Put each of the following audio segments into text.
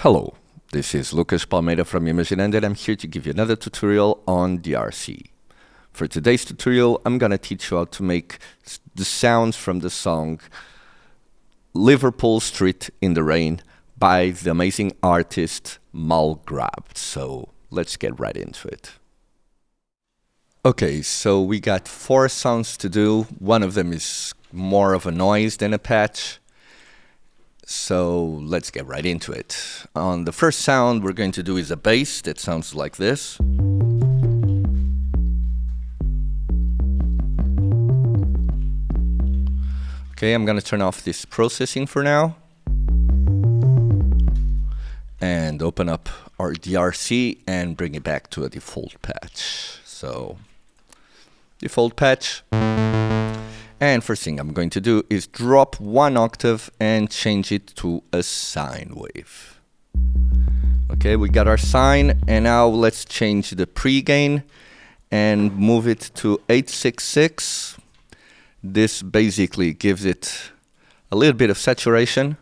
Hello, this is Lucas Palmeira from Imaginando, and I'm here to give you another tutorial on DRC. For today's tutorial, I'm gonna teach you how to make the sounds from the song Liverpool Street in the Rain by the amazing artist Malgrabbed. So let's get right into it. Okay, so we got 4 sounds to do. One of them is more of a noise than a patch. So let's get right into it. On the first sound we're going to do is a bass that sounds like this. Okay, I'm gonna turn off this processing for now and open up our DRC and bring it back to a default patch. So default patch. And first thing I'm going to do is drop 1 octave and change it to a sine wave. Okay, we got our sine, and now let's change the pre-gain and move it to 866. This basically gives it a little bit of saturation.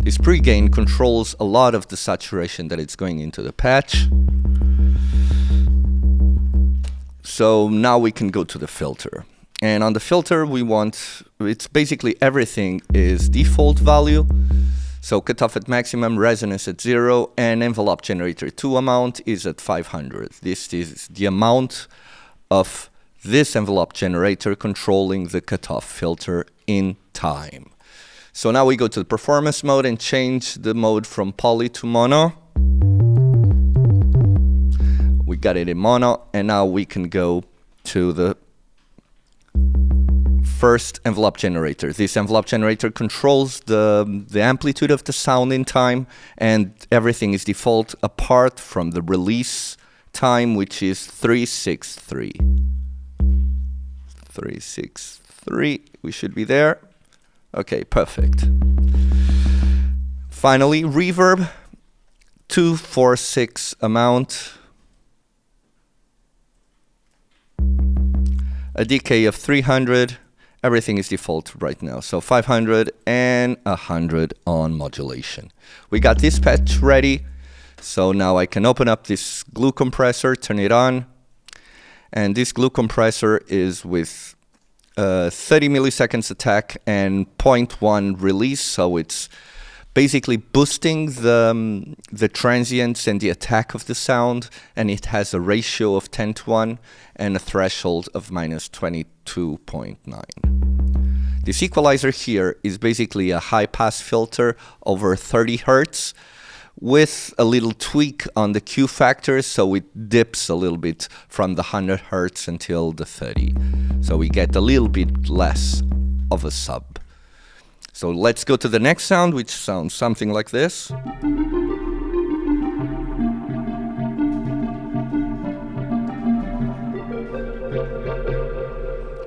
This pre-gain controls a lot of the saturation that it's going into the patch. So now we can go to the filter. And on the filter, we want, it's basically everything is default value. So cutoff at maximum, resonance at 0, and envelope generator 2 amount is at 500. This is the amount of this envelope generator controlling the cutoff filter in time. So now we go to the performance mode and change the mode from poly to mono. We got it in mono, and now we can go to the first envelope generator. This envelope generator controls the amplitude of the sound in time, and everything is default apart from the release time, which is 363. 363, we should be there. Okay, perfect. Finally, reverb, 246 amount. A decay of 300. Everything is default right now. So 500 and 100 on modulation. We got this patch ready. So now I can open up this glue compressor, turn it on. And this glue compressor is with 30 milliseconds attack and 0.1 release. So it's basically boosting the transients and the attack of the sound. And it has a ratio of 10:1 and a threshold of -22.9. This equalizer here is basically a high-pass filter over 30 Hertz with a little tweak on the Q factor, so it dips a little bit from the 100 Hertz until the 30. So we get a little bit less of a sub. So let's go to the next sound, which sounds something like this.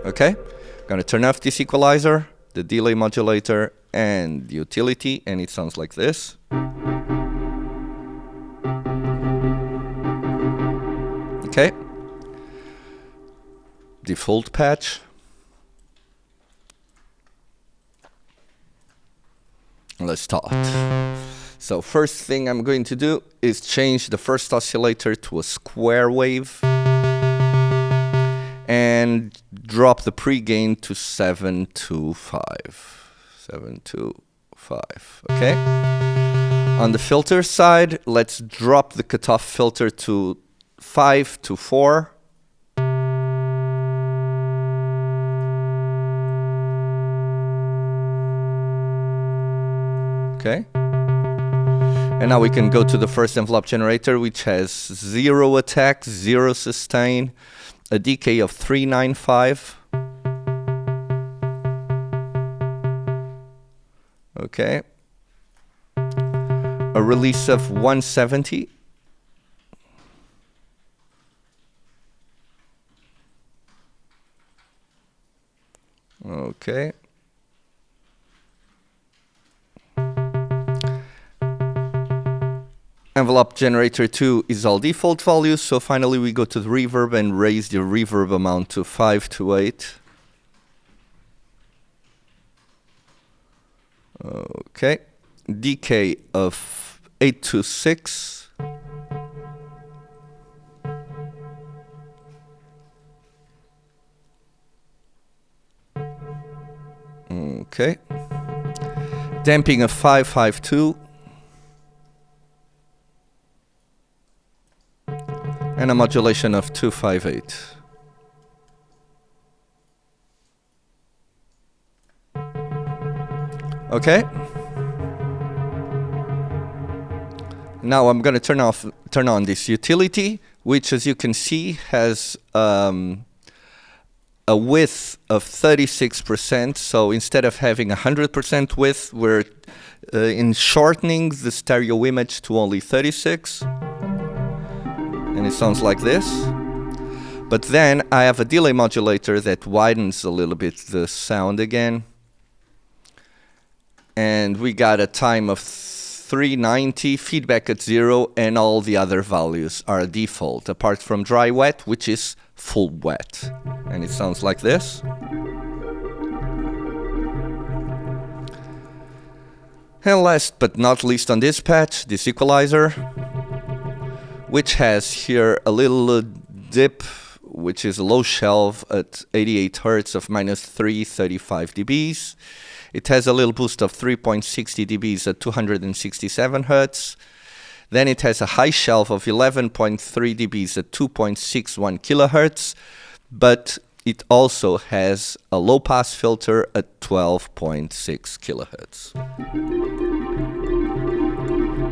Okay, I'm gonna turn off this equalizer, the delay modulator, and the utility, and it sounds like this. Okay, default patch. Let's start. So first thing I'm going to do is change the first oscillator to a square wave and drop the pre-gain to 725. 725, okay? On the filter side, let's drop the cutoff filter to 5 to 4. Okay. And now we can go to the first envelope generator, which has 0 attack, 0 sustain, a decay of 395. Okay. A release of 170. Okay. Envelope generator 2 is all default values, so finally we go to the reverb and raise the reverb amount to 528. Okay, decay of 826. Okay. Damping of 552. And a modulation of 258. Okay. Now I'm going to turn on this utility, which, as you can see, has a width of 36%. So instead of having 100% width, we're in shortening the stereo image to only 36. And it sounds like this. But then I have a delay modulator that widens a little bit the sound again. And we got a time of 390, feedback at 0, and all the other values are default, apart from dry wet, which is full wet. And it sounds like this. And last but not least on this patch, this equalizer, which has here a little dip, which is a low shelf at 88 Hertz of minus 335 dBs. It has a little boost of 3.60 dBs at 267 Hertz. Then it has a high shelf of 11.3 dBs at 2.61 kilohertz, but it also has a low pass filter at 12.6 kilohertz.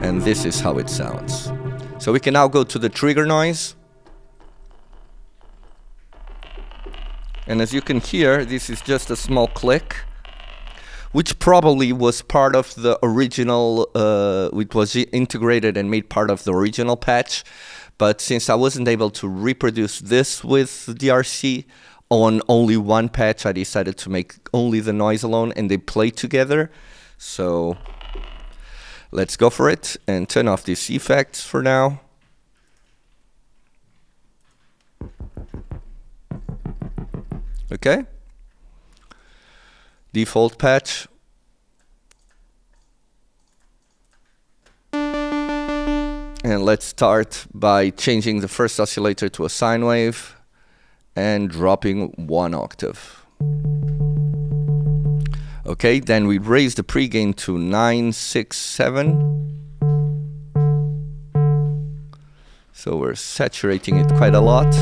And this is how it sounds. So we can now go to the trigger noise. And as you can hear, this is just a small click, which probably was part of the original, it was integrated and made part of the original patch. But since I wasn't able to reproduce this with DRC on only one patch, I decided to make only the noise alone, and they play together. So let's go for it and turn off these effects for now. Okay. Default patch. And let's start by changing the first oscillator to a sine wave and dropping 1 octave. Okay, then we raise the pregain to 967. So we're saturating it quite a lot.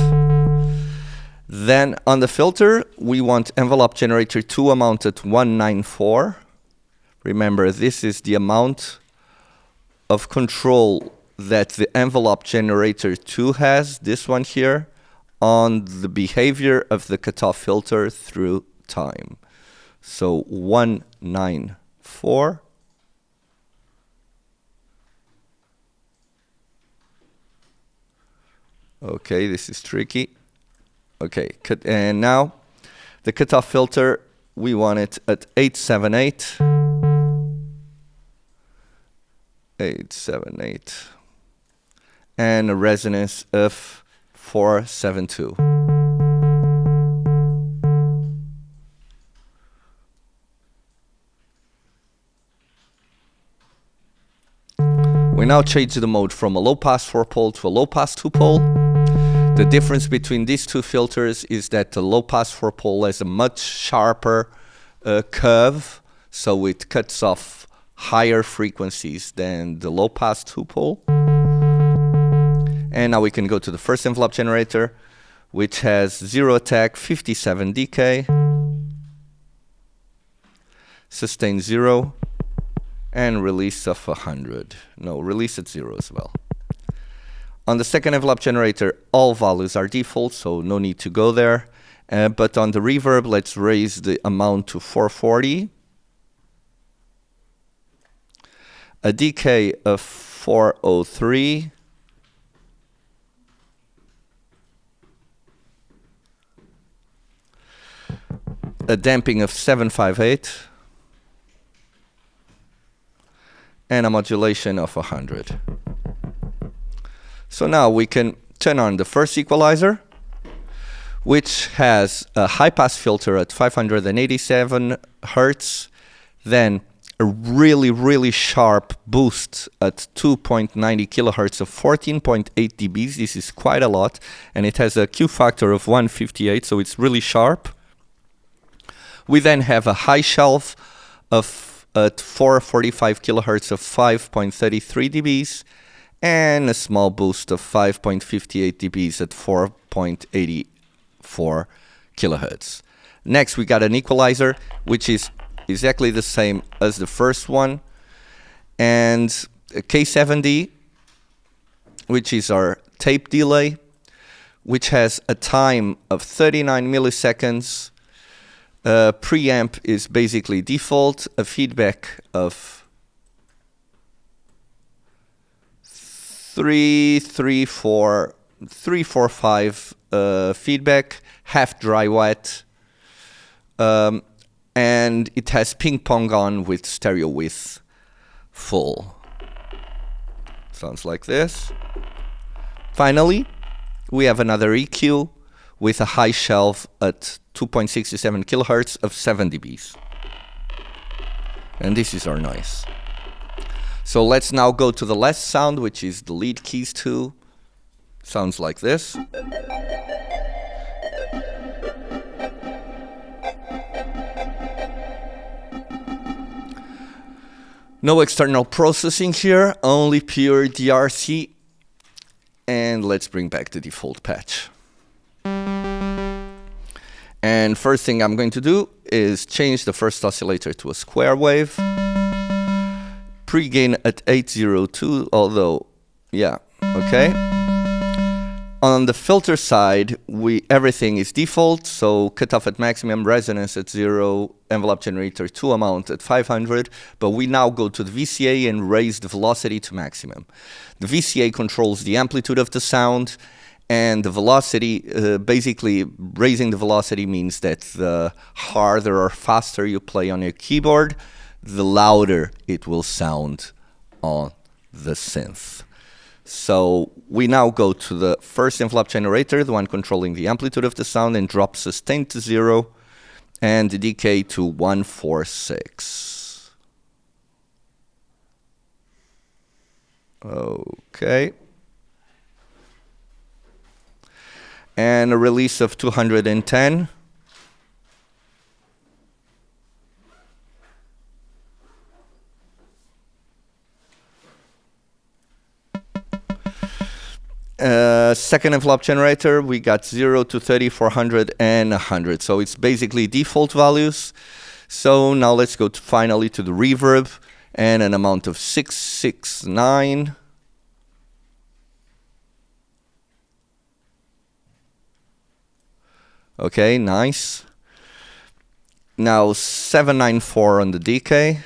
Then on the filter, we want envelope generator 2 amount at 194. Remember, this is the amount of control that the envelope generator 2 has, this one here, on the behavior of the cutoff filter through time. So 194. Okay, this is tricky. Okay, and now the cutoff filter, we want it at 878. 878. And a resonance of 472. We now change the mode from a low pass 4-pole to a low pass 2-pole. The difference between these two filters is that the low pass 4-pole has a much sharper curve, so it cuts off higher frequencies than the low pass 2-pole. And now we can go to the first envelope generator, which has 0 attack, 57 decay, sustain 0, and release of 100. No, release at 0 as well. On the second envelope generator, all values are default, so no need to go there. But on the reverb, let's raise the amount to 440. A decay of 403. A damping of 758. And a modulation of 100. So now we can turn on the first equalizer, which has a high pass filter at 587 Hertz, then a really sharp boost at 2.90 kilohertz of 14.8 dBs. This is quite a lot, and it has a Q factor of 158, so it's really sharp. We then have a high shelf of at 445 kilohertz of 5.33 dBs, and a small boost of 5.58 dBs at 4.84 kilohertz. Next, we got an equalizer, which is exactly the same as the first one, and a K70, which is our tape delay, which has a time of 39 milliseconds. Preamp is basically default, a feedback of 345 feedback, half dry wet, and it has ping pong on with stereo width full. Sounds like this. Finally, we have another EQ with a high shelf at 2.67 kilohertz of 7 dBs. And this is our noise. So let's now go to the last sound, which is the lead keys 2. Sounds like this. No external processing here, only pure DRC. And let's bring back the default patch. And first thing I'm going to do is change the first oscillator to a square wave. Pre-gain at 802, although, yeah, okay. On the filter side, everything is default, so cutoff at maximum, resonance at 0, envelope generator 2 amount at 500, but we now go to the VCA and raise the velocity to maximum. The VCA controls the amplitude of the sound, and the velocity, basically raising the velocity means that the harder or faster you play on your keyboard, the louder it will sound on the synth. So we now go to the first envelope generator, the one controlling the amplitude of the sound, and drop sustain to 0 and the decay to 146. Okay. And a release of 210. Second envelope generator, we got 0 to 30, 400, and 100. So it's basically default values. So now let's go finally to the reverb and an amount of 669. Okay, nice. Now 794 on the decay.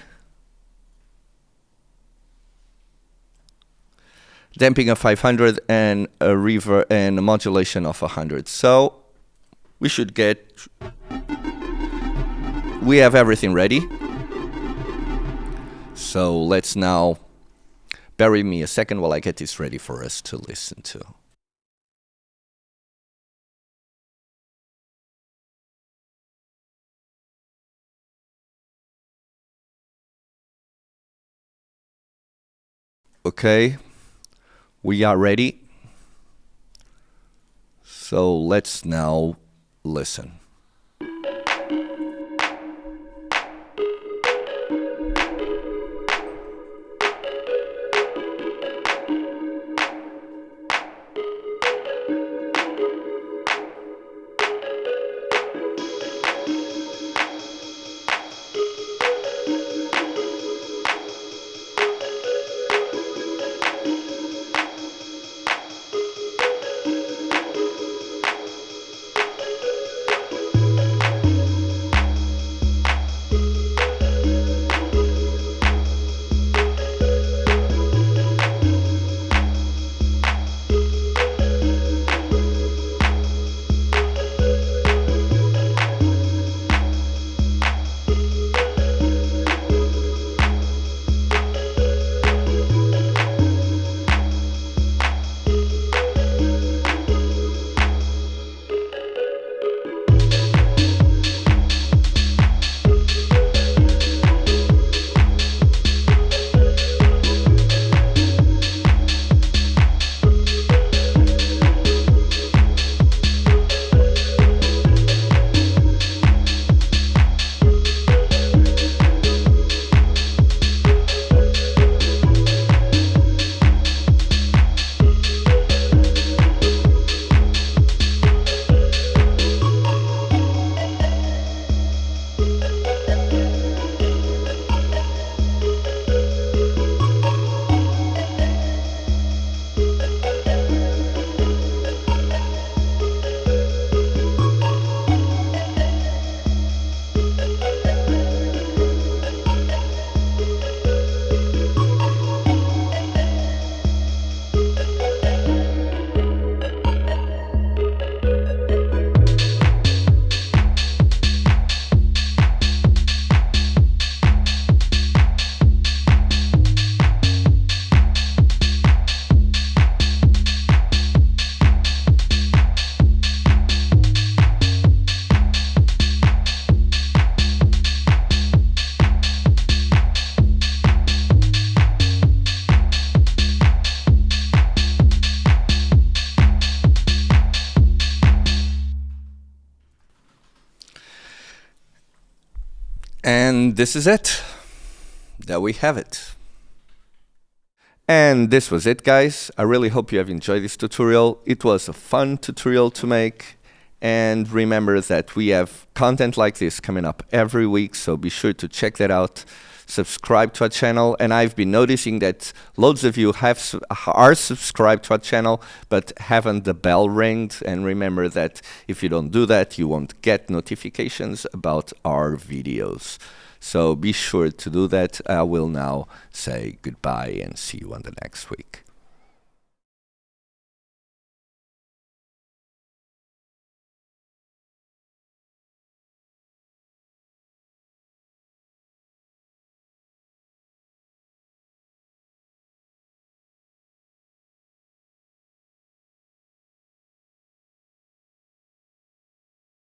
Damping of 500 and a reverb and a modulation of 100. So we should we have everything ready. So let's now bear with me a second while I get this ready for us to listen to. Okay. We are ready. So let's now listen. And this is it. There we have it. And this was it, guys. I really hope you have enjoyed this tutorial. It was a fun tutorial to make. And remember that we have content like this coming up every week, so be sure to check that out. Subscribe to our channel, and I've been noticing that loads of you are subscribed to our channel but haven't the bell ringed. And remember that if you don't do that, you won't get notifications about our videos. So be sure to do that. I will now say goodbye and see you on the next week.